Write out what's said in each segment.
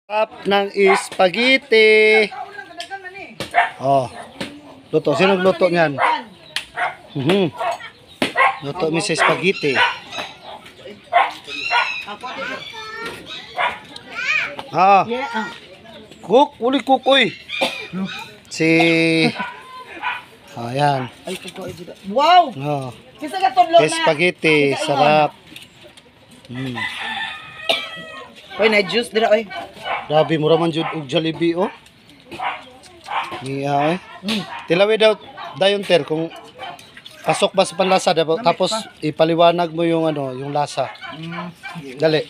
Sarap ng spaghetti. Oh. Luto. Sinong luto niyan? Luto mi sa spaghetti. Ah. Cook. Uli cook, uy. Si... Ayan. Wow! Oh. Kisa ka tudlo na. Spaghetti. Sarap. Oy, na juice dira oy. Grabe, mura man jud og Jollibee, oh. Iya, eh. Tilawi daw dayon ter kung pasok ba sa panlasa daw, tapos ipaliwanag mo yung ano, yung lasa. Dali.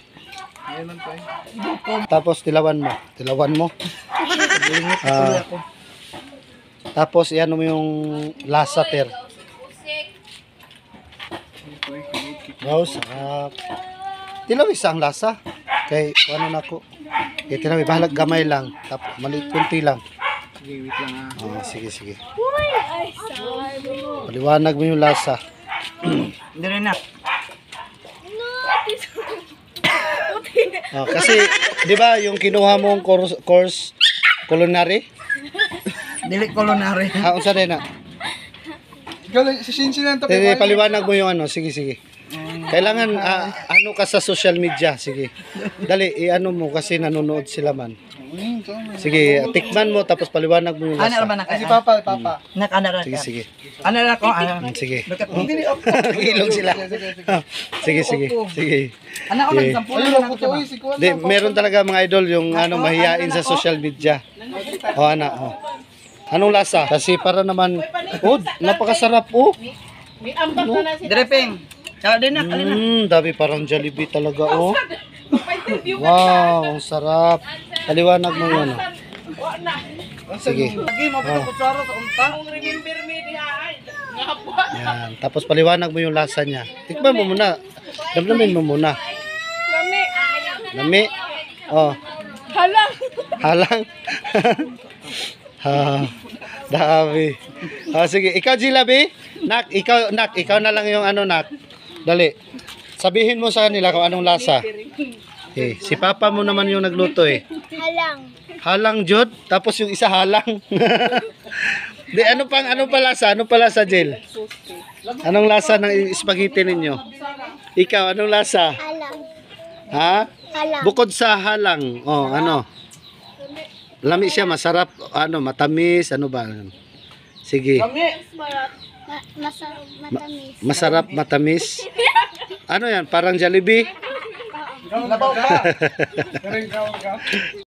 Tapos tilawan mo. Tapos iano mo yung lasa ter. Wow, sarap. Tilawi sa ang lasa. Kay ano na ko. Eh, tilawi bahalag gamay lang. Tapos maliit kunti lang. Sige, wait lang Oh, sige. Paliwanag mo yung lasa. Dira na. Oh, kasi 'di ba yung kinuha mong course culinary? Dili culinary. Unsa din na? Ikaw, si Shinshi lang ito. Paliwanag mo yung ano, sige. Kailangan ano ka sa social media, sige. Dali, i-ano mo kasi nanonood sila man. Sige, tikman mo tapos paliwanag mo yung Ano lasa. ba na Si Papa. Nak-ana ra. Sige. Ano ra ko? Ano? Sige. Dili opo. Ilog sila. Sige. Ano ko Okay. nagsampulo Ayun lang lang po ko to. Si Kuwan. Di, meron talaga mga idol yung ano mahiyain sa social media. O ana, Anong lasa? Kasi para naman, napakasarap oh. Dira ping. Tawa din nak alin na. Dami parang Jollibee talaga oh. Wow, ang sarap. Paliwanag mo yun. Sige. Lagi mo pa kutsara sa unta. Yan. Tapos paliwanag mo yung lasa niya. Tikman mo muna. Damdamin mo muna. Lami. Oh. Halang. Dami. Sige, ikaw Jilabi. Nak, ikaw na lang yung ano, nak. Dali. Sabihin mo sa kanila kung anong lasa. Okay. Si Papa mo naman yung nagluto eh. Halang Jod, tapos yung isa halang. Di, ano pa lasa? Ano pa lasa, Jill? Anong lasa ng spaghetti ninyo? Ikaw, anong lasa? Halang. Ha? Halang. Bukod sa halang, ano? Lami siya, masarap, matamis, ano ba? Sige. Matamis. Masarap, matamis. Ano yan? Parang Jollibee? Labaw pa.